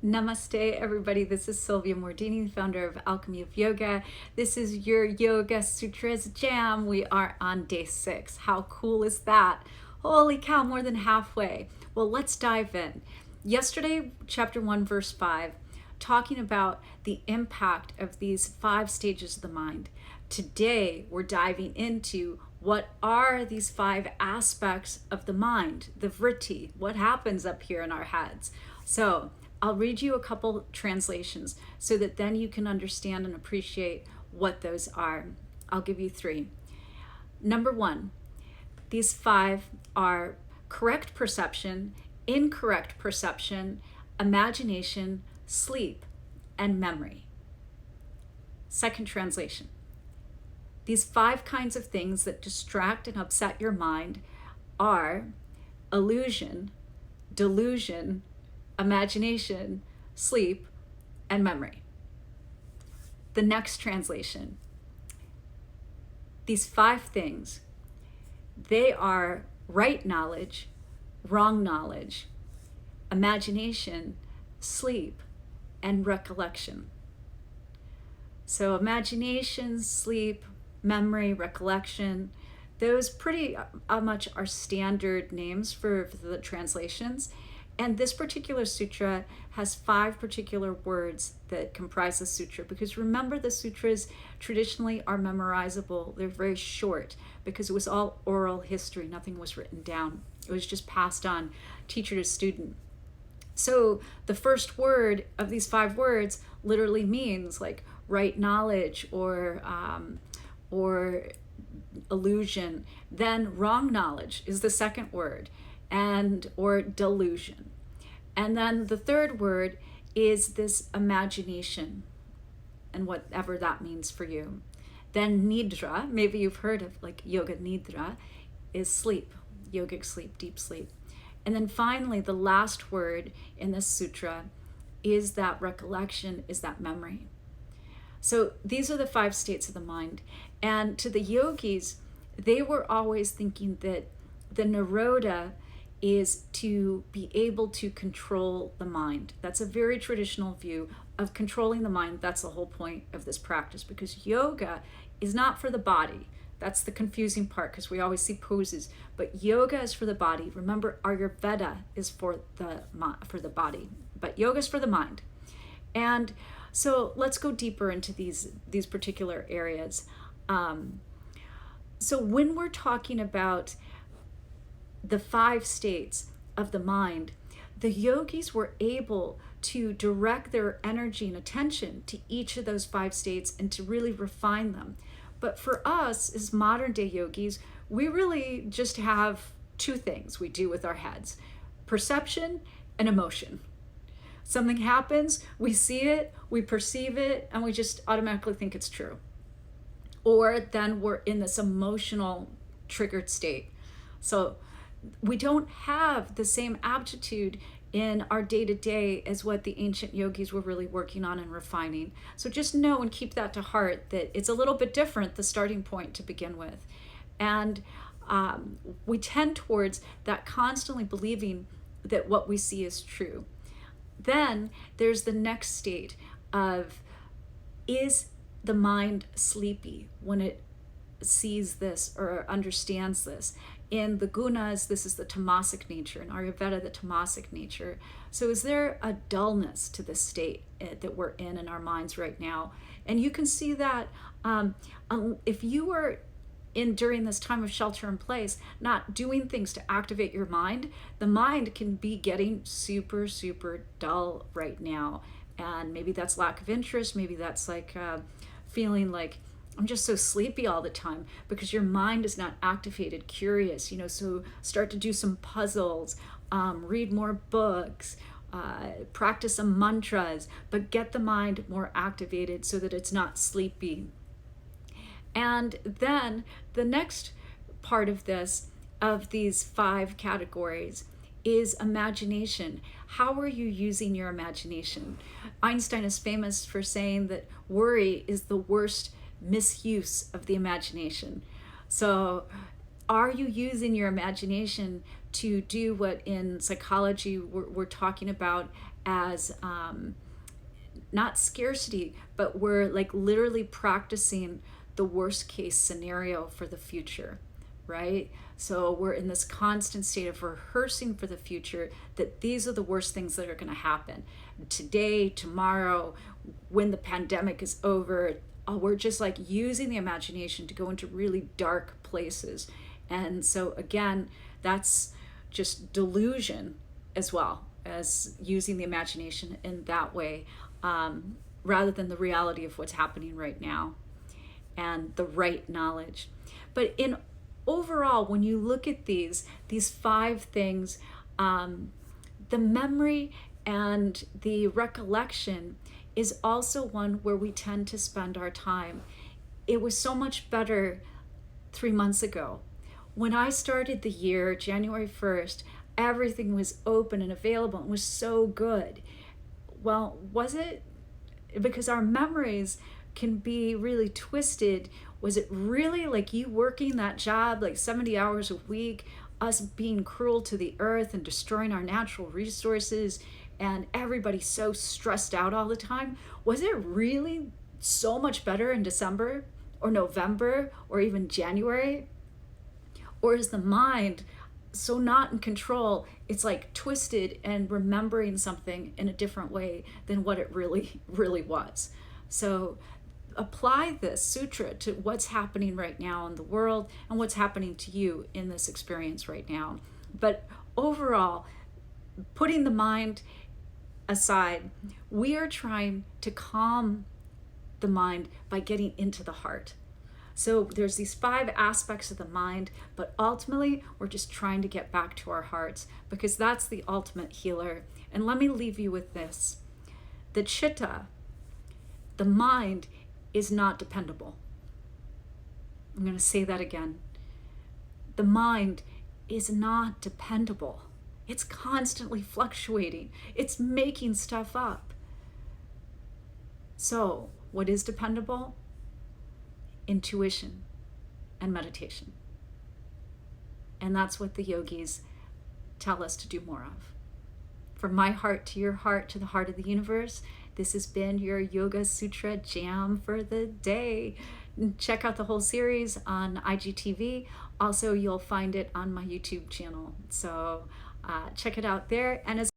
Namaste, everybody. This is Sylvia Mordini, founder of Alchemy of Yoga. This is your Yoga Sutra Jam. We are on day 6. How cool is that? Holy cow, more than halfway. Well, let's dive in. Yesterday, chapter 1, verse 5, talking about the impact of these 5 stages of the mind. Today, we're diving into what are these 5 aspects of the mind, the vritti, what happens up here in our heads. So I'll read you a couple translations so that then you can understand and appreciate what those are. I'll give you 3. Number 1, these 5 are correct perception, incorrect perception, imagination, sleep, and memory. Second translation. These 5 kinds of things that distract and upset your mind are illusion, delusion, imagination, sleep, and memory. The next translation. These 5 things, they are right knowledge, wrong knowledge, imagination, sleep, and recollection. So imagination, sleep, memory, recollection, those pretty much are standard names for the translations. And this particular sutra has 5 particular words that comprise the sutra, because remember, the sutras traditionally are memorizable. They're very short because it was all oral history. Nothing was written down. It was just passed on teacher to student. So the first word of these 5 words literally means like right knowledge or illusion. Then wrong knowledge is the second word, or delusion. And then the third word is this imagination, and whatever that means for you. Then nidra, maybe you've heard of like yoga nidra, is sleep, yogic sleep, deep sleep. And then finally, the last word in this sutra is that recollection, is that memory. So these are the 5 states of the mind. And to the yogis, they were always thinking that the nirodha is to be able to control the mind. That's a very traditional view of controlling the mind. That's the whole point of this practice, because yoga is not for the body. That's the confusing part, because we always see poses, but yoga is for the body. Remember, Ayurveda is for the body, but yoga is for the mind. And so let's go deeper into these particular areas. So when we're talking about the 5 states of the mind, the yogis were able to direct their energy and attention to each of those 5 states and to really refine them. But for us as modern day yogis, we really just have 2 things we do with our heads: perception and emotion. Something happens, we see it, we perceive it, and we just automatically think it's true. Or then we're in this emotional triggered state. So we don't have the same aptitude in our day-to-day as what the ancient yogis were really working on and refining. So just know and keep that to heart, that it's a little bit different, the starting point to begin with. And we tend towards that constantly believing that what we see is true. Then there's the next state of, is the mind sleepy when it sees this or understands this? In the gunas, this is the tamasic nature. In Ayurveda, the tamasic nature. So is there a dullness to this state that we're in our minds right now? And you can see that if you are during this time of shelter in place, not doing things to activate your mind, the mind can be getting super, super dull right now. And maybe that's lack of interest. Maybe that's like feeling like, I'm just so sleepy all the time, because your mind is not activated, curious, so start to do some puzzles, read more books, practice some mantras, but get the mind more activated so that it's not sleepy. And then the next part of these 5 categories, is imagination. How are you using your imagination? Einstein is famous for saying that worry is the worst misuse of the imagination. So are you using your imagination to do what in psychology we're talking about as not scarcity, but we're like literally practicing the worst case scenario for the future, right? So we're in this constant state of rehearsing for the future, that these are the worst things that are going to happen today, tomorrow, when the pandemic is over. We're just like using the imagination to go into really dark places. And so again, that's just delusion as well as using the imagination in that way, rather than the reality of what's happening right now and the right knowledge. But in overall, when you look at these 5 things, the memory and the recollection is also one where we tend to spend our time. It was so much better 3 months ago. When I started the year, January 1st, everything was open and available and was so good. Well, was it? Because our memories can be really twisted. Was it really like you working that job like 70 hours a week, us being cruel to the earth and destroying our natural resources, and everybody so stressed out all the time? Was it really so much better in December or November or even January? Or is the mind so not in control, it's like twisted and remembering something in a different way than what it really was? So apply this sutra to what's happening right now in the world and what's happening to you in this experience right now. But overall, putting the mind aside, we are trying to calm the mind by getting into the heart. So there's these 5 aspects of the mind, but ultimately we're just trying to get back to our hearts, because that's the ultimate healer. And let me leave you with this. The chitta, the mind, is not dependable. I'm going to say that again. The mind is not dependable. It's constantly fluctuating. It's making stuff up. So what is dependable? Intuition and meditation. And that's what the yogis tell us to do more of. From my heart to your heart, to the heart of the universe, this has been your Yoga Sutra Jam for the day. Check out the whole series on IGTV. Also, you'll find it on my YouTube channel. So check it out there. And as